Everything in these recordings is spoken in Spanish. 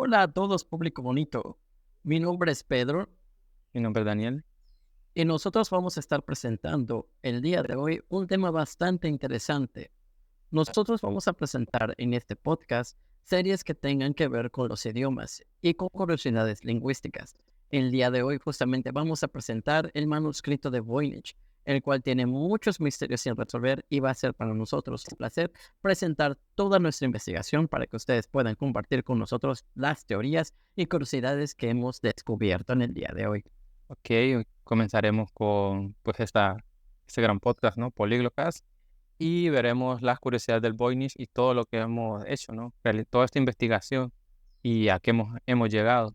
Hola a todos, público bonito. Mi nombre es Pedro Mi nombre es Daniel. y nosotros vamos a estar presentando el día de hoy un tema bastante interesante. Nosotros vamos a presentar en este podcast series que tengan que ver con los idiomas y con curiosidades lingüísticas. El día de hoy justamente vamos a presentar el manuscrito de Voynich, el cual tiene muchos misterios sin resolver y va a ser para nosotros un placer presentar toda nuestra investigación para que ustedes puedan compartir con nosotros las teorías y curiosidades que hemos descubierto en el día de hoy. Ok, hoy comenzaremos con pues este gran podcast, ¿no? Políglotas. Y veremos las curiosidades del Voynich y todo lo que hemos hecho, ¿no? Toda esta investigación y a qué hemos llegado.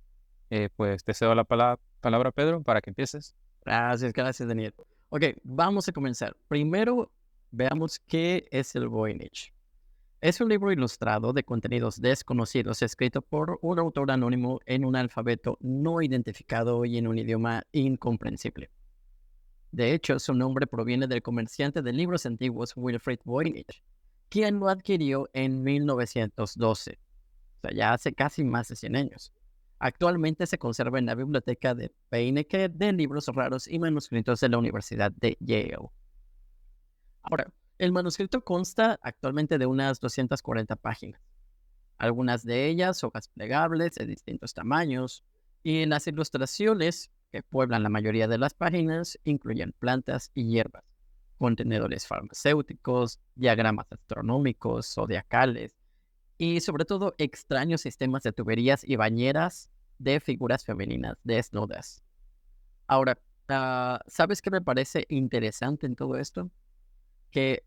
Pues te cedo la palabra, Pedro, para que empieces. Gracias, Daniel. Ok, vamos a comenzar. Primero, veamos qué es el Voynich. Es un libro ilustrado de contenidos desconocidos escrito por un autor anónimo en un alfabeto no identificado y en un idioma incomprensible. De hecho, su nombre proviene del comerciante de libros antiguos Wilfrid Voynich, quien lo adquirió en 1912, o sea, ya hace casi más de 100 años. Actualmente se conserva en la biblioteca de Beinecke de libros raros y manuscritos de la Universidad de Yale. Ahora, el manuscrito consta actualmente de unas 240 páginas, algunas de ellas hojas plegables de distintos tamaños, y las ilustraciones que pueblan la mayoría de las páginas incluyen plantas y hierbas, contenedores farmacéuticos, diagramas astronómicos, zodiacales y sobre todo extraños sistemas de tuberías y bañeras de figuras femeninas desnudas. Ahora, ¿sabes qué me parece interesante en todo esto? Que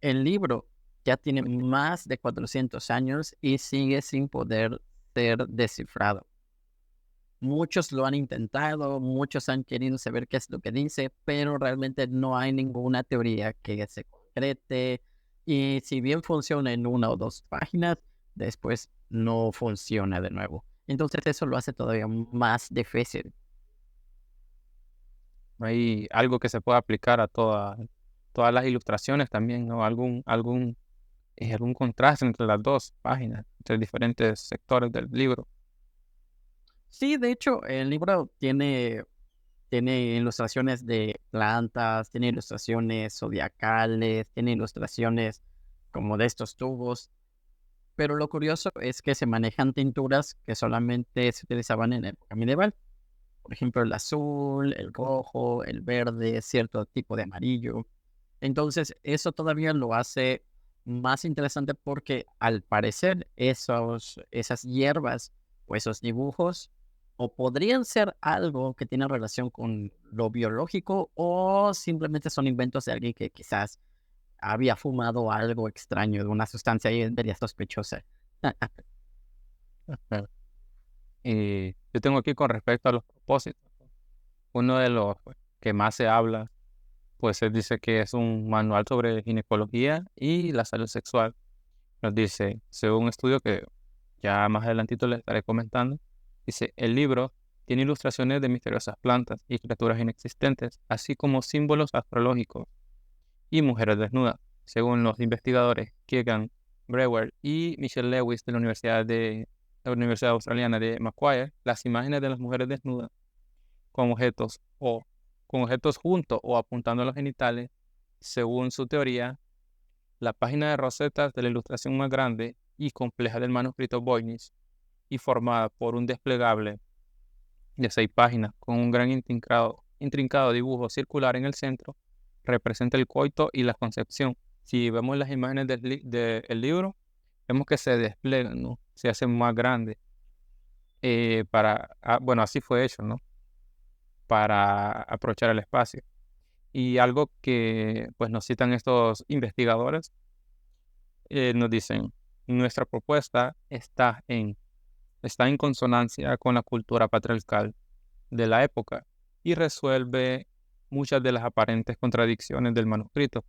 el libro ya tiene más de 400 años y sigue sin poder ser descifrado. Muchos lo han intentado, muchos han querido saber qué es lo que dice, pero realmente no hay ninguna teoría que se concrete. Y si bien funciona en una o dos páginas, después no funciona de nuevo. Entonces eso lo hace todavía más difícil. ¿No hay algo que se pueda aplicar a todas las ilustraciones también, ¿no? Algún contraste entre las dos páginas, entre diferentes sectores del libro. Sí, de hecho, el libro tiene ilustraciones de plantas, tiene ilustraciones zodiacales, tiene ilustraciones como de estos tubos, pero lo curioso es que se manejan tinturas que solamente se utilizaban en época medieval. Por ejemplo, el azul, el rojo, el verde, cierto tipo de amarillo. Entonces, eso todavía lo hace más interesante porque al parecer esas hierbas o esos dibujos o podrían ser algo que tiene relación con lo biológico o simplemente son inventos de alguien que quizás había fumado algo extraño de una sustancia y vería sospechosa. Ajá. Y yo tengo aquí con respecto a los propósitos. Uno de los pues, que más se habla, pues él dice que es un manual sobre ginecología y la salud sexual. Nos dice, según un estudio que ya más adelantito les estaré comentando, dice, el libro tiene ilustraciones de misteriosas plantas y criaturas inexistentes, así como símbolos astrológicos y mujeres desnudas. Según los investigadores Keegan Brewer y Michelle Lewis de la Universidad Australiana de Macquarie, las imágenes de las mujeres desnudas con objetos o con objetos juntos o apuntando a los genitales, según su teoría, la página de rosetas de la ilustración más grande y compleja del manuscrito Voynich y formada por un desplegable de 6 páginas con un gran intrincado dibujo circular en el centro, representa el coito y la concepción. Si vemos las imágenes del libro, vemos que se desplegan, ¿no? Se hacen más grandes. Bueno, así fue hecho, ¿no? Para aprovechar el espacio. Y algo que pues nos citan estos investigadores, nos dicen, nuestra propuesta está en consonancia con la cultura patriarcal de la época y resuelve muchas de las aparentes contradicciones del manuscrito.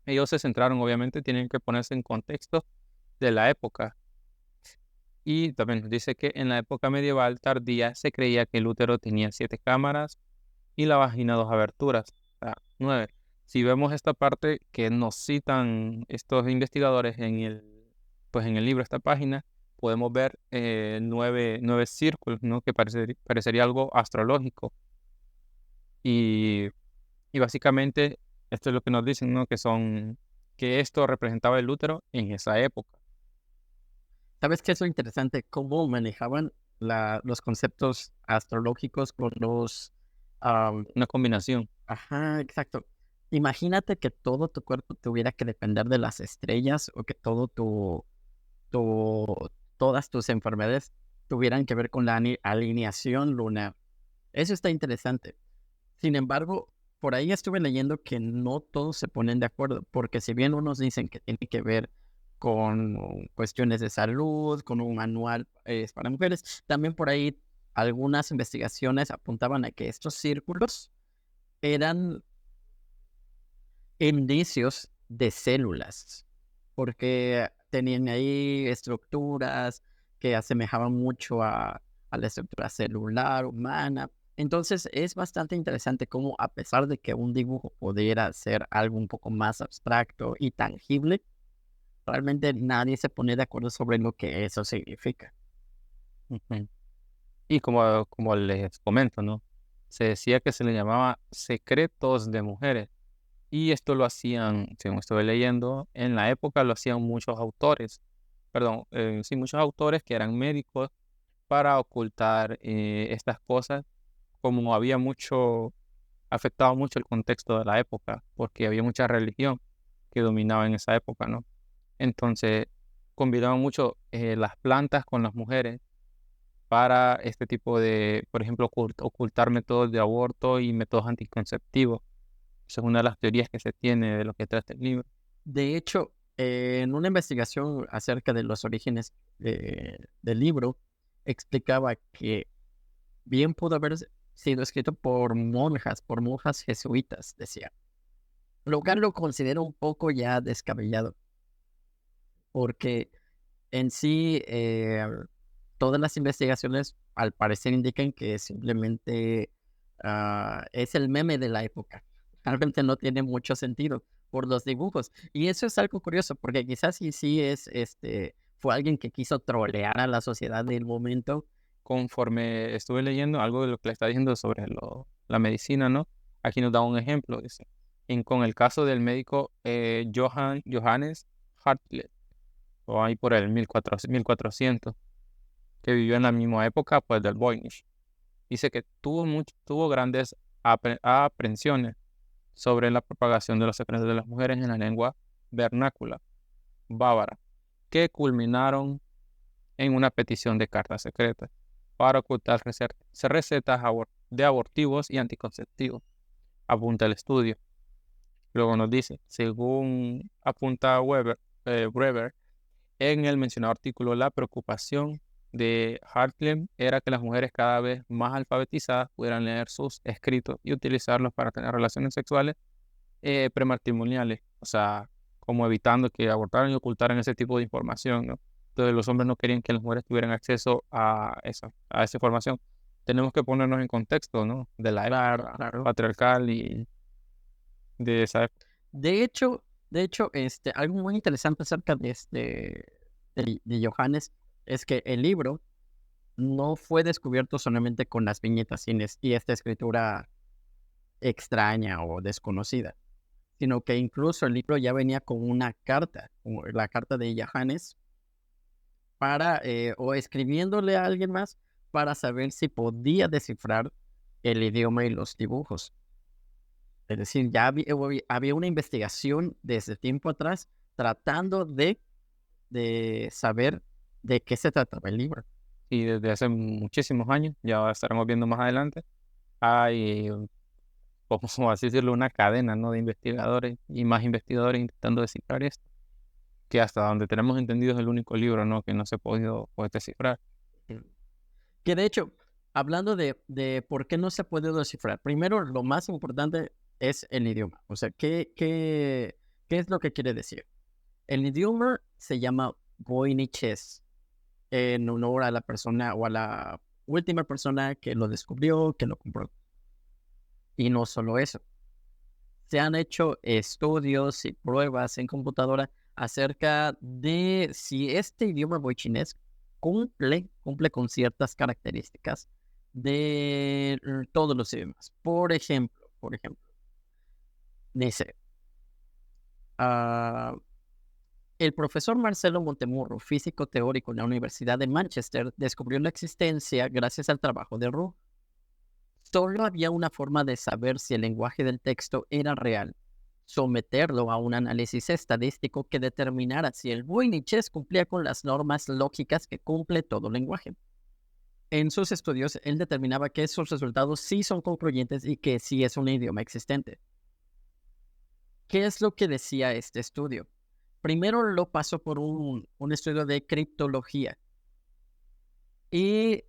Ellos se centraron, obviamente, tienen que ponerse en contexto de la época. Y también nos dice que en la época medieval tardía se creía que el útero tenía 7 cámaras y la vagina 2 aberturas, o sea, 9. Si vemos esta parte que nos citan estos investigadores pues en el libro, esta página, podemos ver nueve círculos, ¿no? Que parecería algo astrológico. Y, y básicamente esto es lo que nos dicen, ¿no? Que esto representaba el útero en esa época. ¿Sabes qué es lo interesante? Cómo manejaban los conceptos astrológicos con los... Una combinación. ajá, exacto. Imagínate que todo tu cuerpo tuviera que depender de las estrellas o que tu- todas tus enfermedades tuvieran que ver con la alineación lunar. Eso está interesante. Sin embargo, por ahí estuve leyendo que no todos se ponen de acuerdo, porque si bien unos dicen que tiene que ver con cuestiones de salud, con un manual para mujeres, también por ahí algunas investigaciones apuntaban a que estos círculos eran indicios de células, porque tenían ahí estructuras que asemejaban mucho a la estructura celular humana. Entonces es bastante interesante cómo a pesar de que un dibujo pudiera ser algo un poco más abstracto y tangible, realmente nadie se pone de acuerdo sobre lo que eso significa. Ujú. Y como les comento, ¿no? Se decía que se le llamaba secretos de mujeres. Y esto lo hacían, según estuve leyendo, en la época lo hacían muchos autores, perdón, sí, muchos autores que eran médicos para ocultar estas cosas, como había afectado mucho el contexto de la época, porque había mucha religión que dominaba en esa época, ¿no? Entonces, combinaban mucho las plantas con las mujeres para este tipo de, por ejemplo, ocultar métodos de aborto y métodos anticonceptivos. Esa es una de las teorías que se tiene de lo que trata el libro. De hecho, en una investigación acerca de los orígenes del libro, explicaba que bien pudo haber sido escrito por monjas jesuitas, decía. Lo cual lo considero un poco ya descabellado, porque en sí todas las investigaciones al parecer indican que simplemente es el meme de la época. Realmente no tiene mucho sentido por los dibujos. Y eso es algo curioso, porque quizás sí fue alguien que quiso trolear a la sociedad del momento. Conforme estuve leyendo algo de lo que le está diciendo sobre la medicina, ¿no? Aquí nos da un ejemplo, dice, con el caso del médico Johannes Hartlet, o ahí por el 1400, que vivió en la misma época pues del Voynich. Dice que tuvo grandes aprensiones sobre la propagación de los secretos de las mujeres en la lengua vernácula bávara, que culminaron en una petición de cartas secretas para ocultar recetas de abortivos y anticonceptivos, apunta el estudio. Luego nos dice, según apunta Weber, en el mencionado artículo, la preocupación de Hartlem era que las mujeres cada vez más alfabetizadas pudieran leer sus escritos y utilizarlos para tener relaciones sexuales prematrimoniales, o sea, como evitando que abortaran y ocultaran ese tipo de información, ¿no? Entonces los hombres no querían que las mujeres tuvieran acceso a esa información. Tenemos que ponernos en contexto, ¿no? De la Claro, época claro. patriarcal y de esa época. De hecho, algo muy interesante acerca de Johannes es que el libro no fue descubierto solamente con las viñetas y esta escritura extraña o desconocida, sino que incluso el libro ya venía con una carta, como la carta de Johannes, o escribiéndole a alguien más para saber si podía descifrar el idioma y los dibujos. Es decir, ya había una investigación desde tiempo atrás tratando de saber de qué se trataba el libro. Y desde hace muchísimos años, ya estaremos viendo más adelante, hay, como así decirlo, una cadena, ¿no? De investigadores y más investigadores intentando descifrar esto, que hasta donde tenemos entendido es el único libro, ¿no? Que no se ha podido pues, descifrar. Que de hecho, hablando de por qué no se puede descifrar, primero lo más importante es el idioma. O sea, ¿qué es lo que quiere decir? El idioma se llama Voyniches en honor a la persona o a la última persona que lo descubrió, que lo compró. Y no solo eso, se han hecho estudios y pruebas en computadora acerca de si este idioma boichinés cumple con ciertas características de todos los idiomas. Por ejemplo, dice, ah, el profesor Marcelo Montemurro, físico teórico en la Universidad de Manchester, descubrió la existencia gracias al trabajo de Roux. Solo había una forma de saber si el lenguaje del texto era real: someterlo a un análisis estadístico que determinara si el Voynich cumplía con las normas lógicas que cumple todo lenguaje. En sus estudios, él determinaba que esos resultados sí son concluyentes y que sí es un idioma existente. ¿Qué es lo que decía este estudio? Primero lo pasó por un estudio de criptología, y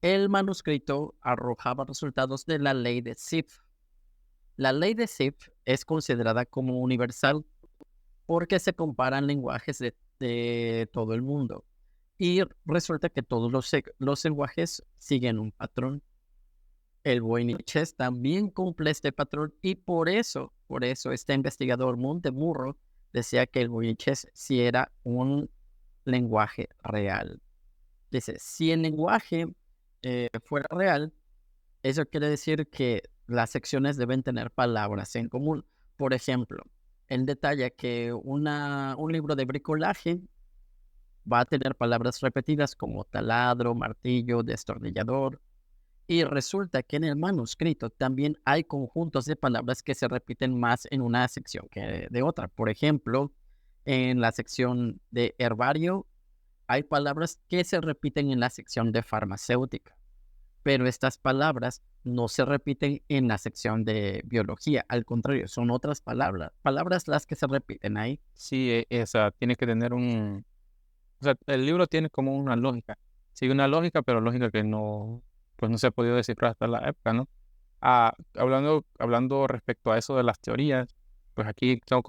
el manuscrito arrojaba resultados de la ley de Zipf. La ley de Zipf es considerada como universal porque se comparan lenguajes de todo el mundo. Y resulta que todos los lenguajes siguen un patrón. El Voynich también cumple este patrón, y por eso este investigador Montemurro decía que el Voynich sí era un lenguaje real. Dice, si el lenguaje fuera real, eso quiere decir que las secciones deben tener palabras en común. Por ejemplo, él detalla que un libro de bricolaje va a tener palabras repetidas como taladro, martillo, destornillador. Y resulta que en el manuscrito también hay conjuntos de palabras que se repiten más en una sección que de otra. Por ejemplo, en la sección de herbario hay palabras que se repiten en la sección de farmacéutica, pero estas palabras no se repiten en la sección de biología. Al contrario, son otras palabras las que se repiten ahí. Sí, esa tiene que tener o sea, el libro tiene como una lógica. Sigue una lógica, pero lógica que no, pues no se ha podido descifrar hasta la época, ¿no? Hablando respecto a eso de las teorías, pues aquí tengo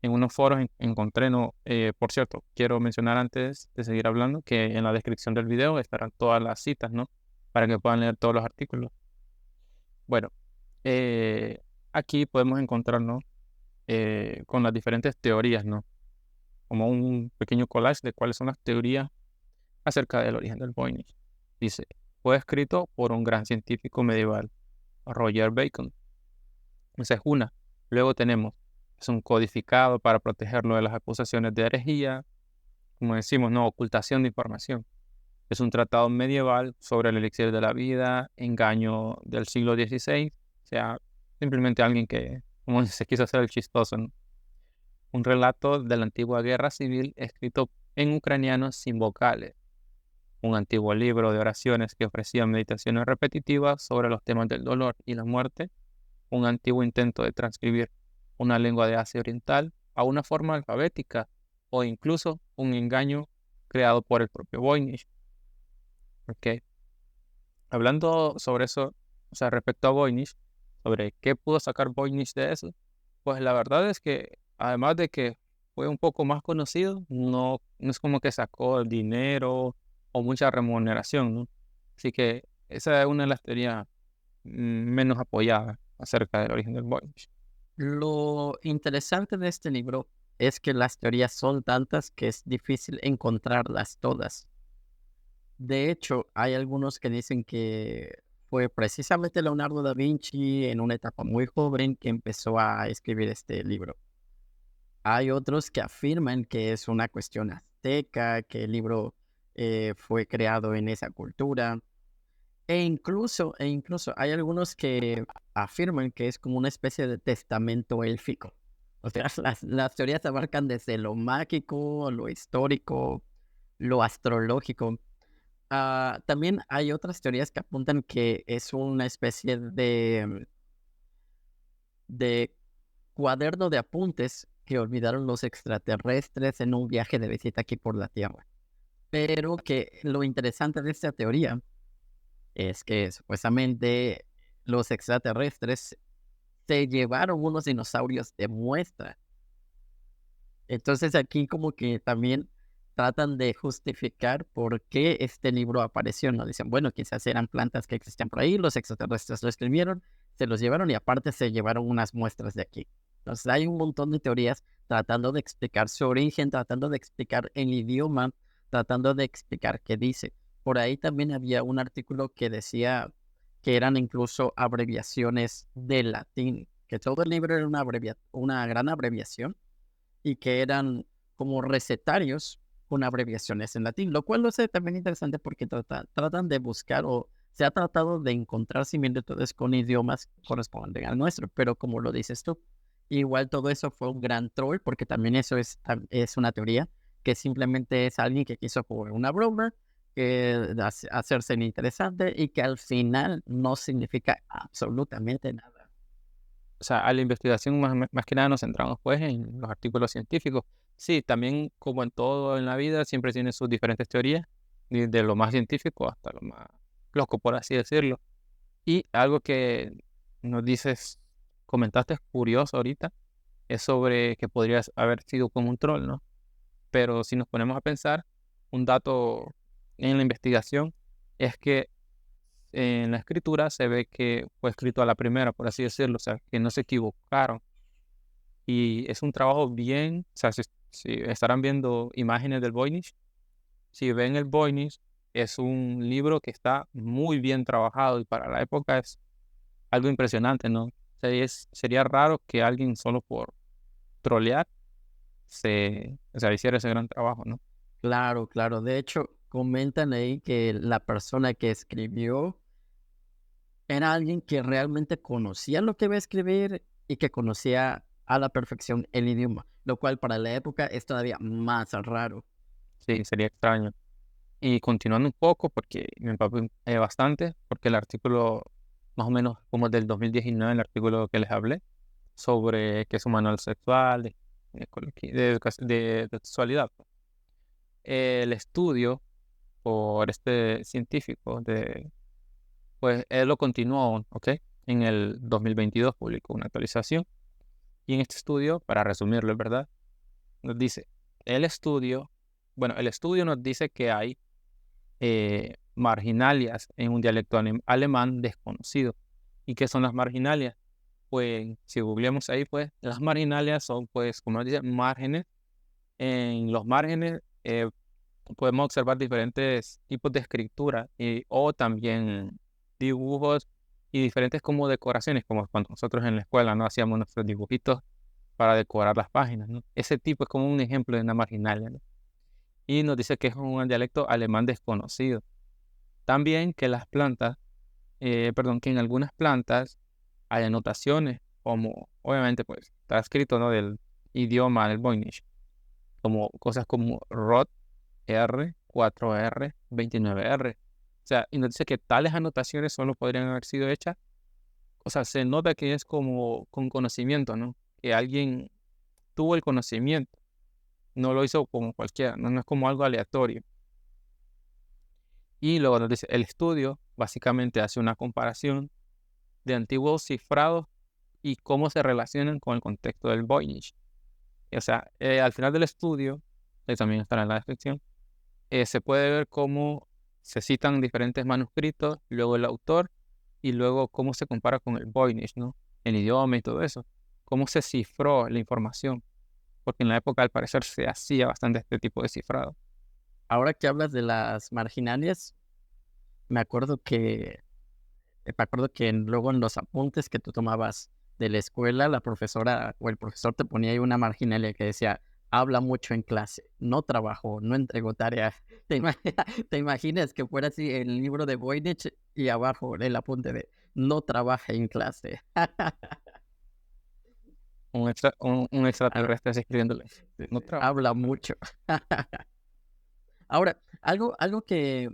en unos foros encontré, ¿no? Por cierto, quiero mencionar antes de seguir hablando que en la descripción del video estarán todas las citas, ¿no? Para que puedan leer todos los artículos. Bueno, aquí podemos encontrarnos con las diferentes teorías, ¿no? Como un pequeño collage de cuáles son las teorías acerca del origen del Voynich. Dice, fue escrito por un gran científico medieval, Roger Bacon. Esa es una. Luego tenemos, es un codificado para protegerlo de las acusaciones de herejía, como decimos, no, ocultación de información. Es un tratado medieval sobre el elixir de la vida, engaño del siglo XVI, o sea, simplemente alguien que, como se quiso hacer el chistoso, ¿no? Un relato de la antigua guerra civil escrito en ucraniano sin vocales. Un antiguo libro de oraciones que ofrecía meditaciones repetitivas sobre los temas del dolor y la muerte. Un antiguo intento de transcribir una lengua de Asia Oriental a una forma alfabética, o incluso un engaño creado por el propio Voynich. Okay. Hablando sobre eso, o sea, respecto a Voynich, sobre qué pudo sacar Voynich de eso, pues la verdad es que además de que fue un poco más conocido, no es como que sacó dinero o mucha remuneración, ¿no? Así que esa es una de las teorías menos apoyadas acerca del origen del Voynich. Lo interesante de este libro es que las teorías son tantas que es difícil encontrarlas todas. De hecho, hay algunos que dicen que fue precisamente Leonardo da Vinci en una etapa muy joven que empezó a escribir este libro. Hay otros que afirman que es una cuestión azteca, que el libro fue creado en esa cultura. E incluso hay algunos que afirman que es como una especie de testamento élfico. O sea, las teorías abarcan desde lo mágico, lo histórico, lo astrológico. También hay otras teorías que apuntan que es una especie de cuaderno de apuntes que olvidaron los extraterrestres en un viaje de visita aquí por la Tierra. Pero que lo interesante de esta teoría es que supuestamente los extraterrestres se llevaron unos dinosaurios de muestra. Entonces aquí como que también tratan de justificar por qué este libro apareció, ¿no? Dicen, bueno, quizás eran plantas que existían por ahí, los extraterrestres lo escribieron, se los llevaron y aparte se llevaron unas muestras de aquí. Entonces hay un montón de teorías tratando de explicar su origen, tratando de explicar el idioma, tratando de explicar qué dice. Por ahí también había un artículo que decía que eran incluso abreviaciones del latín, que todo el libro era una gran abreviación y que eran como recetarios con abreviaciones en latín, lo cual lo hace también interesante porque tratan de buscar o se ha tratado de encontrar similitudes con idiomas que corresponden al nuestro, pero como lo dices tú, igual todo eso fue un gran troll porque también eso es una teoría que simplemente es alguien que quiso jugar una broma, hacerse interesante y que al final no significa absolutamente nada. O sea, a la investigación más que nada nos centramos pues en los artículos científicos. Sí, también como en todo en la vida, siempre tiene sus diferentes teorías, de lo más científico hasta lo más loco, por así decirlo. Y algo que nos dices, comentaste curioso ahorita, es sobre que podrías haber sido como un troll, ¿no? Pero si nos ponemos a pensar, un dato en la investigación es que en la escritura se ve que fue escrito a la primera, por así decirlo, o sea, que no se equivocaron. Y es un trabajo bien, o sea, si estarán viendo imágenes del Voynich, si ven el Voynich, es un libro que está muy bien trabajado y para la época es algo impresionante, ¿no? O sea, sería raro que alguien solo por trolear o sea, hiciera ese gran trabajo, ¿no? Claro, claro. De hecho, comentan ahí que la persona que escribió era alguien que realmente conocía lo que iba a escribir y que conocía a la perfección el idioma, lo cual para la época es todavía más raro. Sí, sería extraño. Y continuando un poco, porque me empapé bastante, porque el artículo, más o menos como del 2019, el artículo que les hablé, sobre qué es un manual sexual, de sexualidad. El estudio por este científico, pues él lo continuó, ¿ok? En el 2022 publicó una actualización. Y en este estudio, para resumirlo, es verdad, nos dice, el estudio, bueno, el estudio nos dice que hay marginalias en un dialecto alemán desconocido. ¿Y qué son las marginalias? Pues si googleamos ahí, pues las marginalias son, pues, como nos dice, márgenes. En los márgenes podemos observar diferentes tipos de escritura o también dibujos y diferentes como decoraciones, como cuando nosotros en la escuela no hacíamos nuestros dibujitos para decorar las páginas, ¿no? Ese tipo es como un ejemplo de una marginalia, ¿no? Y nos dice que es un dialecto alemán desconocido. También que las plantas, perdón, que en algunas plantas hay anotaciones, como obviamente pues está escrito, ¿no? Del idioma del Voynich, como cosas como ROT, R, 4R, 29R. O sea, y nos dice que tales anotaciones solo podrían haber sido hechas, o sea, se nota que es como con conocimiento, ¿no? Que alguien tuvo el conocimiento, no lo hizo como cualquiera, no es como algo aleatorio. Y luego nos dice, el estudio básicamente hace una comparación de antiguos cifrados y cómo se relacionan con el contexto del Voynich. O sea, al final del estudio, que también estará en la descripción, se puede ver cómo se citan diferentes manuscritos, luego el autor, y luego cómo se compara con el Voynich, ¿no? El idioma y todo eso. Cómo se cifró la información. Porque en la época, al parecer, se hacía bastante este tipo de cifrado. Ahora que hablas de las marginalias, me acuerdo que, luego en los apuntes que tú tomabas de la escuela, la profesora o el profesor te ponía ahí una marginalia que decía, habla mucho en clase, no trabajó, no entregó tareas. ¿Te imaginas que fuera así el libro de Voynich y abajo el apunte de no trabaja en clase? Un Ah, extraterrestre así escribiéndole. sí, No sí, trabajo. habla mucho. Ahora, algo que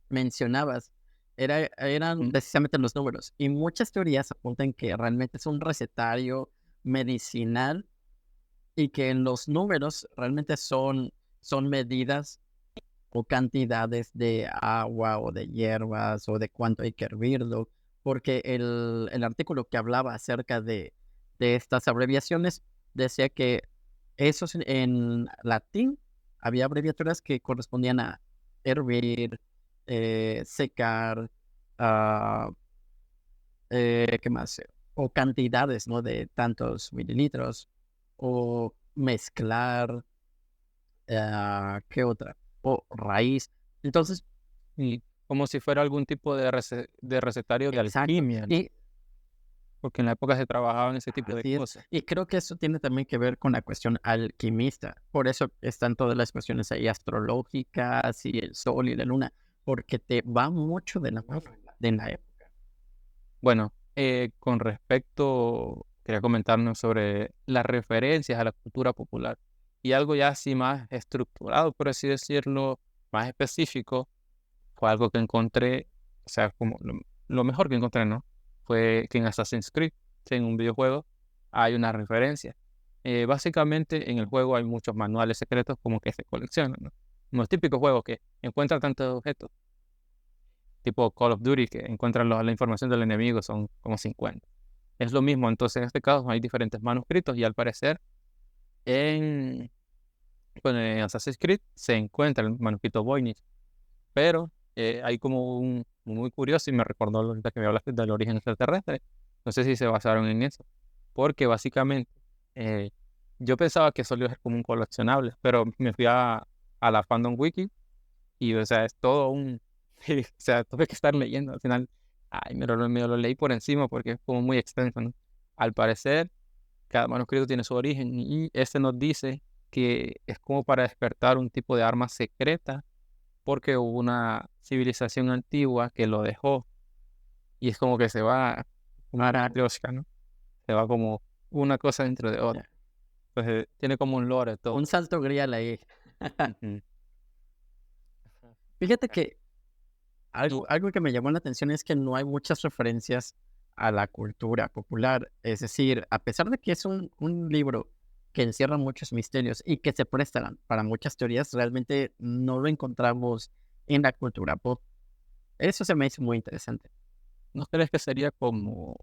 mencionabas eran Mm. precisamente los números. Y muchas teorías apuntan que realmente es un recetario medicinal y que en los números realmente son medidas o cantidades de agua o de hierbas o de cuánto hay que hervirlo. Porque el artículo que hablaba acerca de estas abreviaciones decía que esos en latín había abreviaturas que correspondían a hervir, secar, ah, ¿qué más? O cantidades, ¿no? De tantos mililitros, o mezclar, ¿qué otra? tipo raíz. Entonces, Y como si fuera algún tipo de recetario de exacto. alquimia, ¿no? Y Porque en la época se trabajaba en ese tipo de así es. cosas. Y creo que eso tiene también que ver con la cuestión alquimista. Por eso están todas las cuestiones ahí astrológicas y el sol y la luna, porque te va mucho de la mano en la época. Bueno, con respecto, quería comentarnos sobre las referencias a la cultura popular y algo ya así más estructurado, por así decirlo, más específico, fue algo que encontré, o sea, como lo mejor que encontré, ¿no? Fue que en Assassin's Creed, en un videojuego, hay una referencia. Básicamente en el juego hay muchos manuales secretos como que se coleccionan, ¿no? Los típicos juegos que encuentran tantos objetos, tipo Call of Duty, que encuentran la información del enemigo, son como 50. Es lo mismo, entonces en este caso hay diferentes manuscritos y al parecer en, bueno, en Assassin's Creed se encuentra el manuscrito Voynich, pero hay como un muy curioso y me recordó ahorita que me hablaste del origen extraterrestre. No sé si se basaron en eso, porque básicamente eh, yo pensaba que solo era como un coleccionable, pero me fui a la Fandom Wiki y, o sea, es todo un, o sea, tuve que estar leyendo al final. Ay, me lo leí por encima porque es como muy extenso, ¿no? Al parecer, cada manuscrito tiene su origen y este nos dice que es como para despertar un tipo de arma secreta porque hubo una civilización antigua que lo dejó y es como que se va una matrioshka, ¿no? Se va como una cosa dentro de otra. Ya. Entonces tiene como un lore todo. Un salto grial ahí. Ujú. Fíjate que algo que me llamó la atención es que no hay muchas referencias a la cultura popular. Es decir, a pesar de que es un libro que encierra muchos misterios y que se prestan para muchas teorías, realmente no lo encontramos en la cultura pop. Eso se me hizo muy interesante. ¿No crees que sería como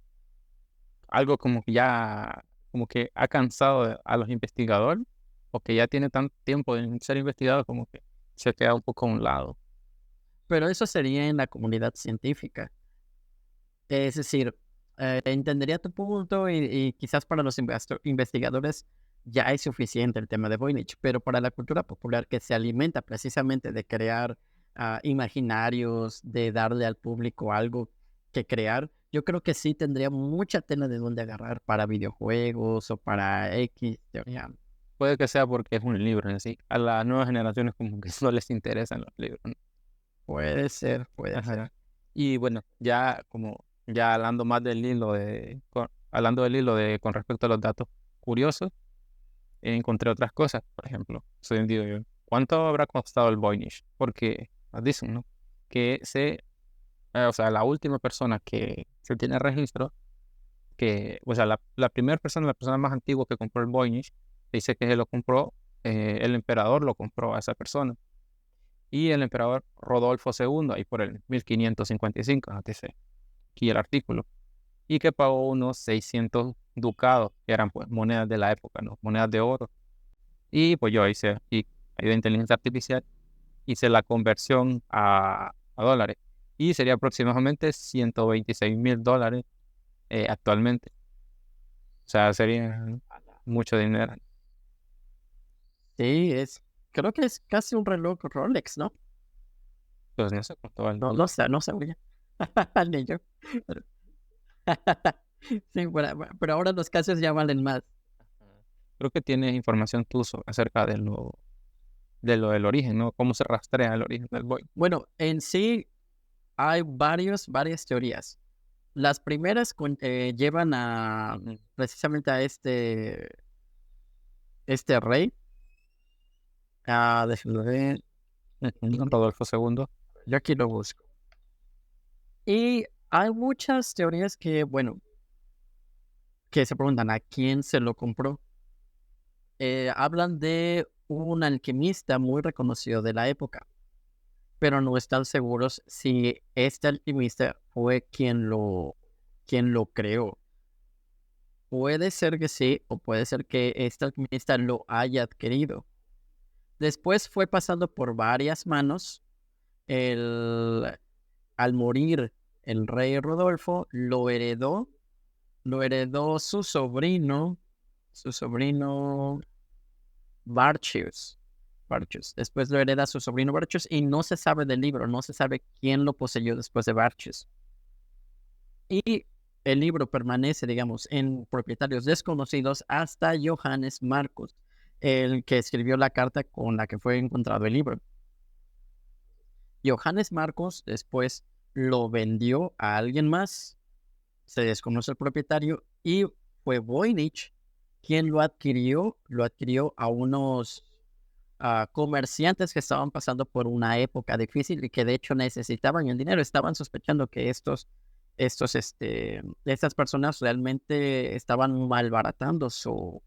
algo como que ya, como que ha cansado a los investigadores o que ya tiene tanto tiempo en ser investigado como que se queda un poco a un lado? Pero eso sería en la comunidad científica. Es decir, entendería tu punto y quizás para los investigadores ya es suficiente el tema de Voynich, pero para la cultura popular que se alimenta precisamente de crear imaginarios, de darle al público algo que crear, yo creo que sí tendría mucha tela de dónde agarrar para videojuegos o para X teoría. Puede que sea porque es un libro en sí. A las nuevas generaciones como que no les interesan los libros, ¿no? Puede ser, puede ser. Ajá. Y bueno, ya hablando más del hilo hablando del hilo de con respecto a los datos curiosos, encontré otras cosas. Por ejemplo, digo yo, ¿cuánto habrá costado el Voynich? Porque nos dicen, ¿no? Que o sea, la última persona que se tiene registro, o sea, la primera persona, la persona más antigua que compró el Voynich, dice que se lo compró, el emperador lo compró a esa persona. Y el emperador Rodolfo II, ahí por el 1555, nos dice aquí el artículo, y que pagó unos 600 ducados, que eran pues monedas de la época, ¿no? Monedas de oro. Y pues yo hice aquí, ahí de inteligencia artificial, hice la conversión a dólares. Y sería aproximadamente $126,000 actualmente. O sea, sería mucho dinero. Sí, creo que es casi un reloj Rolex, ¿no? Entonces no sé cuánto vale. No, no sé, no sabría. Ni yo. Pero, sí, pero ahora los casos ya valen más. Creo que tienes información tú acerca de lo del origen, ¿no? Cómo se rastrea el origen del Boeing. Bueno, en sí hay varias teorías. Las primeras llevan a Ujú. precisamente a este rey, déjenme ver, Ujú. Rodolfo II. yo aquí lo busco. Y hay muchas teorías que, bueno, que se preguntan a quién se lo compró. Hablan de un alquimista muy reconocido de la época, pero no están seguros si este alquimista fue quien lo creó. Puede ser que sí, o puede ser que este alquimista lo haya adquirido. Después fue pasando por varias manos. Al morir el rey Rodolfo, lo heredó su sobrino Barchius. Barchus. Después lo hereda su sobrino Barchus y no se sabe del libro, no se sabe quién lo poseyó después de Barchus. Y el libro permanece, digamos, en propietarios desconocidos hasta Johannes Marcus, el que escribió la carta con la que fue encontrado el libro. Johannes Marcus después lo vendió a alguien más, se desconoce el propietario, y fue Voynich quien lo adquirió a unos comerciantes que estaban pasando por una época difícil y que de hecho necesitaban el dinero. Estaban sospechando que estas personas realmente estaban malbaratando su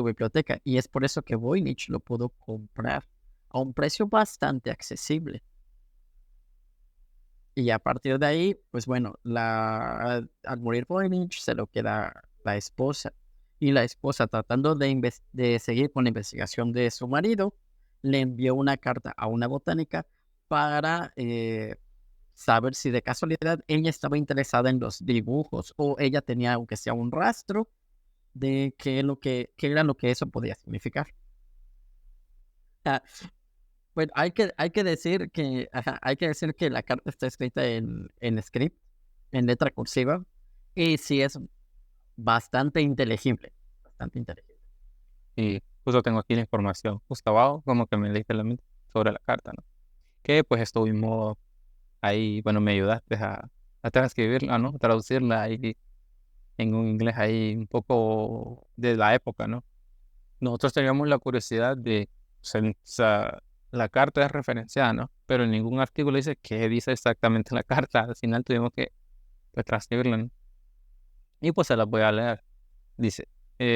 biblioteca, y es por eso que Voynich lo pudo comprar a un precio bastante accesible. Y a partir de ahí, pues bueno, al morir Voynich se lo queda la esposa. Y la esposa, tratando de seguir con la investigación de su marido, le envió una carta a una botánica para saber si de casualidad ella estaba interesada en los dibujos o ella tenía, aunque sea un rastro, de qué era lo que eso podía significar. Bueno, hay que decir que la carta está escrita en script, en letra cursiva, y sí es bastante inteligible, bastante inteligible. Y justo tengo aquí la información justo abajo, como que me leíste la mente sobre la carta, ¿no? Que pues estuvimos ahí, bueno, me ayudaste a transcribirla, ¿no? Traducirla ahí en un inglés ahí un poco de la época, ¿no? Nosotros teníamos la curiosidad de, o sea, la carta es referenciada, ¿no? Pero en ningún artículo dice qué dice exactamente la carta. Al final tuvimos que pues, transcribirla, ¿no? Y pues se la voy a leer. Dice,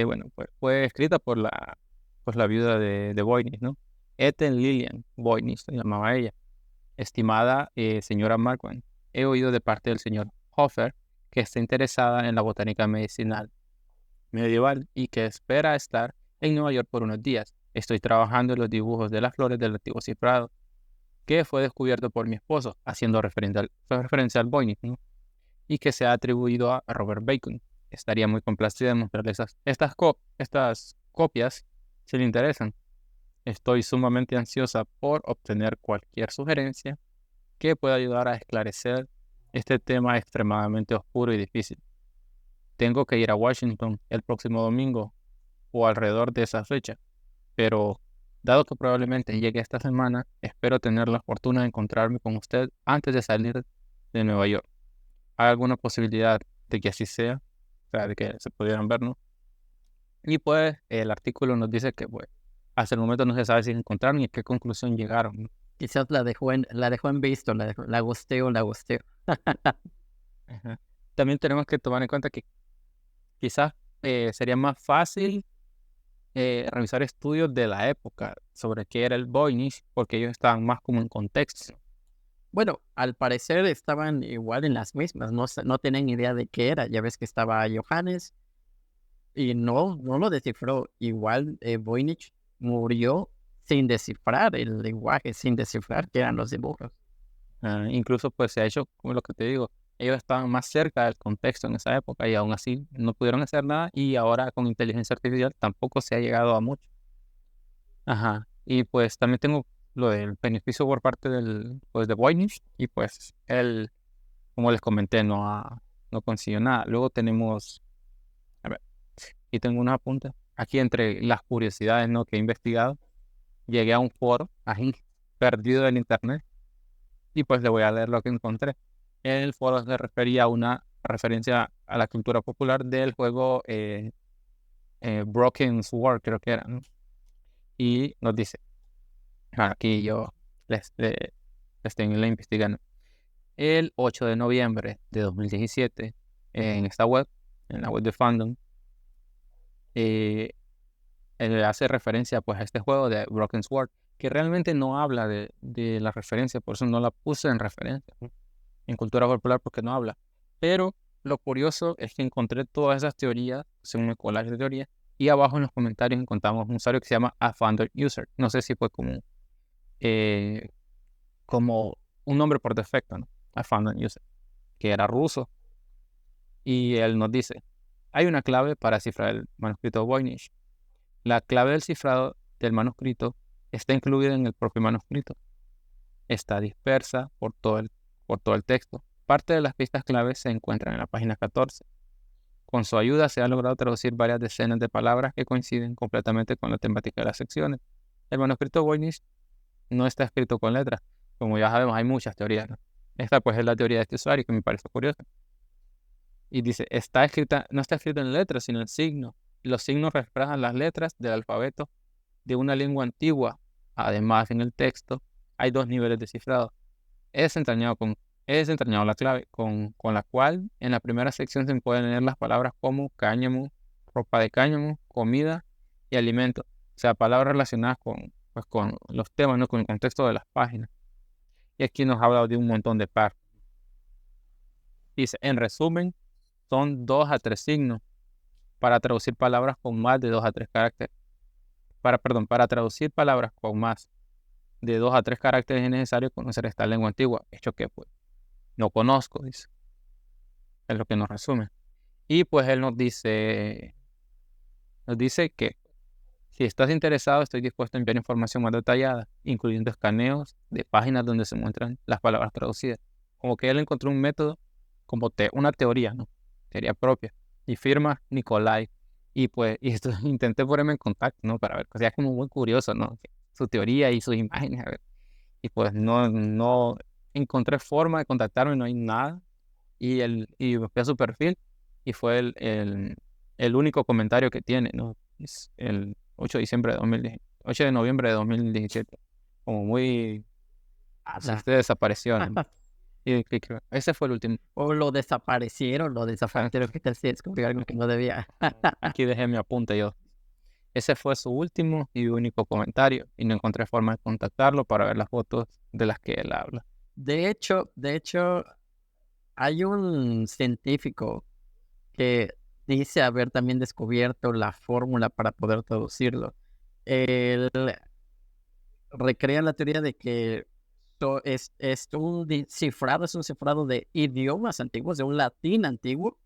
bueno, pues fue escrita por la viuda de Voynich, ¿no? Ethel Lillian Voynich se llamaba ella. Estimada señora Marquand, he oído de parte del señor Hofer que está interesada en la botánica medicinal medieval y que espera estar en Nueva York por unos días. Estoy trabajando en los dibujos de las flores del antiguo cifrado, que fue descubierto por mi esposo, haciendo referencia al Voynich, ¿no? Y que se ha atribuido a Robert Bacon. Estaría muy complacida de mostrarle estas copias si le interesan. Estoy sumamente ansiosa por obtener cualquier sugerencia que pueda ayudar a esclarecer este tema extremadamente oscuro y difícil. Tengo que ir a Washington el próximo domingo o alrededor de esa fecha, pero dado que probablemente llegue esta semana, espero tener la fortuna de encontrarme con usted antes de salir de Nueva York. ¿Hay alguna posibilidad de que así sea? O sea, de que se pudieran ver, ¿no? Y pues el artículo nos dice que pues, hasta el momento no se sabe si encontraron y a qué conclusión llegaron, ¿no? Quizás la dejó en visto, la gusteo. Ajá. También tenemos que tomar en cuenta que quizás sería más fácil revisar estudios de la época sobre qué era el Voynich, porque ellos estaban más como en contexto. Bueno, al parecer estaban igual en las mismas, no tenían idea de qué era. Ya ves que estaba Johannes y no lo descifró. Igual Voynich murió sin descifrar el lenguaje, sin descifrar qué eran los dibujos. Incluso pues se ha hecho, como lo que te digo, ellos estaban más cerca del contexto en esa época y aún así no pudieron hacer nada y ahora con inteligencia artificial tampoco se ha llegado a mucho. Ajá. Y pues también tengo lo del beneficio por parte de Voynich y pues él, como les comenté, no consiguió nada. Luego tenemos, a ver, y tengo unos apuntes. Aquí entre las curiosidades, ¿no? que he investigado, llegué a un foro ahí perdido en internet y pues le voy a leer lo que encontré. En el foro se refería a una referencia a la cultura popular del juego Broken Sword, creo que era, ¿no? Y nos dice, aquí yo les tengo la investigando. El 8 de noviembre de 2017, en esta web, en la web de Fandom, hace referencia pues a este juego de Broken Sword, que realmente no habla de la referencia, por eso no la puse en referencia, ¿no? En cultura popular porque no habla. Pero lo curioso es que encontré todas esas teorías, según un collage de teorías, y abajo en los comentarios encontramos un usuario que se llama A Fandom User. No sé si fue como un nombre por defecto, ¿no? A Fandom User, que era ruso. Y él nos dice, hay una clave para cifrar el manuscrito Voynich. La clave del cifrado del manuscrito está incluida en el propio manuscrito. Está dispersa por todo el texto. Parte de las pistas claves se encuentran en la página 14. Con su ayuda se ha logrado traducir varias decenas de palabras que coinciden completamente con la temática de las secciones. El manuscrito Voynich no está escrito con letras. Como ya sabemos, hay muchas teorías, ¿no? Esta pues es la teoría de este usuario que me parece curiosa. Y dice, no está escrito en letras, sino en signos. Los signos reflejan las letras del alfabeto de una lengua antigua. Además, en el texto hay dos niveles de cifrado. Es entrañado la clave, con la cual en la primera sección se pueden leer las palabras como cáñamo, ropa de cáñamo, comida y alimento. O sea, palabras relacionadas con los temas, ¿no? Con el contexto de las páginas. Y aquí nos habla de un montón de partes. Dice, en resumen, son 2 a 3 signos para traducir palabras con más de 2 a 3 caracteres. Para traducir palabras con más de 2 a 3 caracteres es necesario conocer esta lengua antigua, hecho que pues no conozco, dice. Es lo que nos resume. Y pues él nos dice que si estás interesado, estoy dispuesto a enviar información más detallada, incluyendo escaneos de páginas donde se muestran las palabras traducidas. Como que él encontró un método, una teoría, ¿no? Teoría propia. Y firma Nikolai. Y pues, esto intenté ponerme en contacto, ¿no? Para ver, o sea, es como muy curioso, ¿no? Su teoría y sus imágenes, a ver. Y pues no encontré forma de contactarme, no hay nada. Y fui a su perfil y fue el único comentario que tiene, ¿no? Es el 8 de diciembre de 2017, 8 de noviembre de 2017. Como muy... Ala. Usted desapareció, ¿no? Y ese fue el último. O lo desaparecieron, ¿qué tal si descubrió algo que no debía? Aquí dejé mi apunte yo. Ese fue su último y único comentario y no encontré forma de contactarlo para ver las fotos de las que él habla. De hecho, hay un científico que dice haber también descubierto la fórmula para poder traducirlo. Él recrea la teoría de que es un cifrado de idiomas antiguos, de un latín antiguo,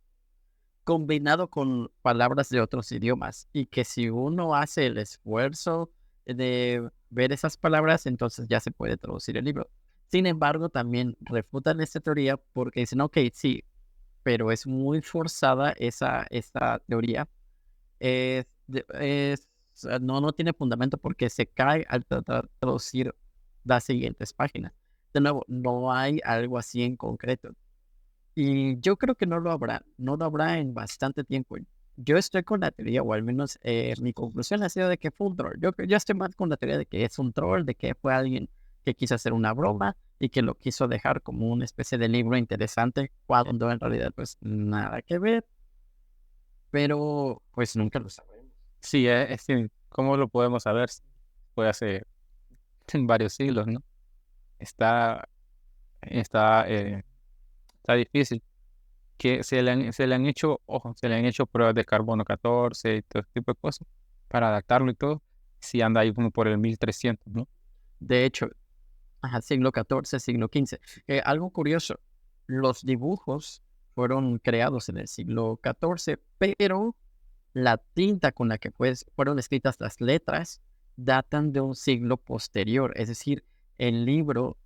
combinado con palabras de otros idiomas. Y que si uno hace el esfuerzo de ver esas palabras, entonces ya se puede traducir el libro. Sin embargo, también refutan esta teoría porque dicen, ok, sí, pero es muy forzada esta teoría. No tiene fundamento porque se cae al tratar de traducir las siguientes páginas. De nuevo, no hay algo así en concreto. Y yo creo que no lo habrá en bastante tiempo. Yo estoy con la teoría, o al menos mi conclusión ha sido de que fue un troll. Yo estoy más con la teoría de que es un troll, de que fue alguien que quiso hacer una broma y que lo quiso dejar como una especie de libro interesante, cuando en realidad pues nada que ver, pero pues nunca lo sabremos. Sí, ¿cómo lo podemos saber? Fue hace varios siglos, ¿no? Está difícil. Que se le han hecho pruebas de carbono 14 y todo ese tipo de cosas para adaptarlo y todo. Si anda ahí como por el 1300, ¿no? De hecho, siglo XIV, siglo XV. Algo curioso, los dibujos fueron creados en el siglo XIV, pero la tinta con la que fueron escritas las letras datan de un siglo posterior. Es decir, el libro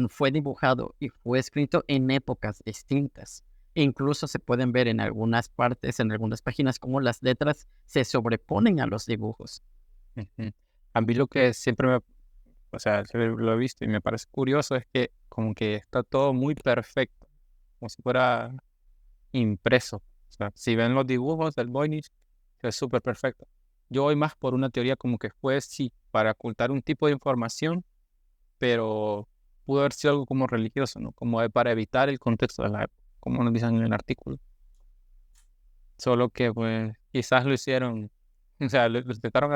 fue dibujado y fue escrito en épocas distintas. Incluso se pueden ver en algunas partes, en algunas páginas, cómo las letras se sobreponen a los dibujos. Ujú. A mí lo que o sea, lo he visto y me parece curioso es que como que está todo muy perfecto, como si fuera impreso. O sea, si ven los dibujos del Voynich, es súper perfecto. Yo voy más por una teoría como que fue, sí, para ocultar un tipo de información, pero pudo haber sido algo como religioso, ¿no? Como para evitar el contexto de la época, como nos dicen en el artículo. Solo que, pues, quizás lo hicieron, o sea, lo intentaron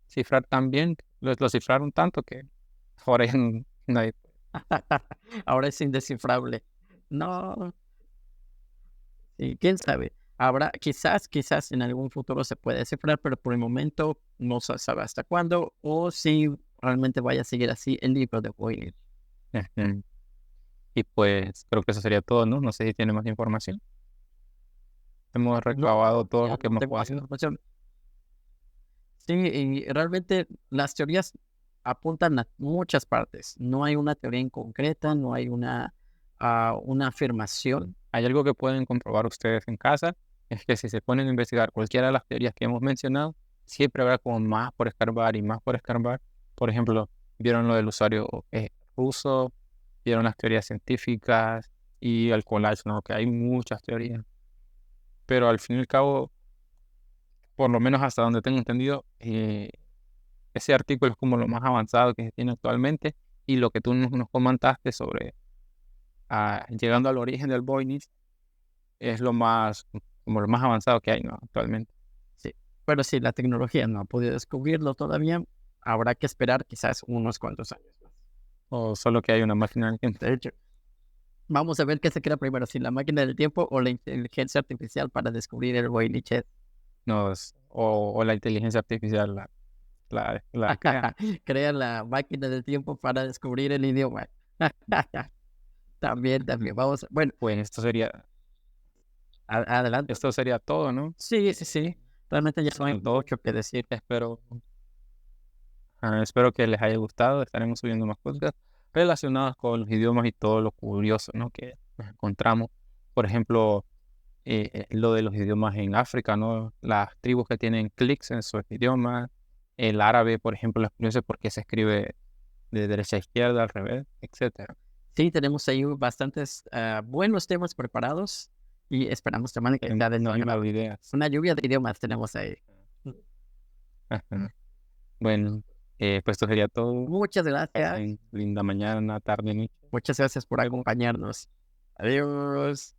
cifrar tan bien, lo cifraron tanto que ahora ya nadie. Ahora es indescifrable. No, sí, quién sabe. Quizás en algún futuro se puede descifrar, pero por el momento no se sabe hasta cuándo o si realmente vaya a seguir así el libro de Voynich. Ujú. Y pues creo que eso sería todo, ¿no? No sé si tiene más información. Hemos No, recabado todo ya lo que no hemos tengo más podido. información. Sí, y realmente las teorías apuntan a muchas partes. No hay una teoría en concreta, no hay una afirmación. Hay algo que pueden comprobar ustedes en casa, es que si se ponen a investigar cualquiera de las teorías que hemos mencionado, siempre habrá como más por escarbar y más por escarbar. Por ejemplo, vieron lo del usuario ruso, vieron las teorías científicas y el collage, ¿no? Que hay muchas teorías. Pero al fin y al cabo, por lo menos hasta donde tengo entendido, ese artículo es como lo más avanzado que se tiene actualmente. Y lo que tú nos comentaste sobre llegando al origen del Voynich es como lo más avanzado que hay, ¿no? Actualmente. Sí. Pero si la tecnología no ha podido descubrirlo todavía, habrá que esperar quizás unos cuantos años más. O solo que hay una máquina del tiempo. De hecho, vamos a ver qué se crea primero, si la máquina del tiempo o la inteligencia artificial para descubrir el Voynich. O la inteligencia artificial la crea. Crea la máquina del tiempo para descubrir el idioma. También. Bueno, Pues adelante. esto sería todo, ¿no? Sí. Realmente ya no hay Todo. mucho que decir. Espero que les haya gustado. Estaremos subiendo más podcasts relacionados con los idiomas y todo lo curioso, ¿no? Que nos encontramos. Por ejemplo, lo de los idiomas en África, ¿no? Las tribus que tienen clics en sus idiomas. El árabe, por ejemplo, es curioso porque se escribe de derecha a izquierda, al revés, etcétera. Sí, tenemos ahí bastantes buenos temas preparados y esperamos también que sea de Una nuevo. lluvia de ideas. Una lluvia de idiomas tenemos ahí. Ajá. Bueno, pues esto sería todo. Muchas gracias. Linda mañana, tarde, noche. Muchas gracias por acompañarnos. Adiós.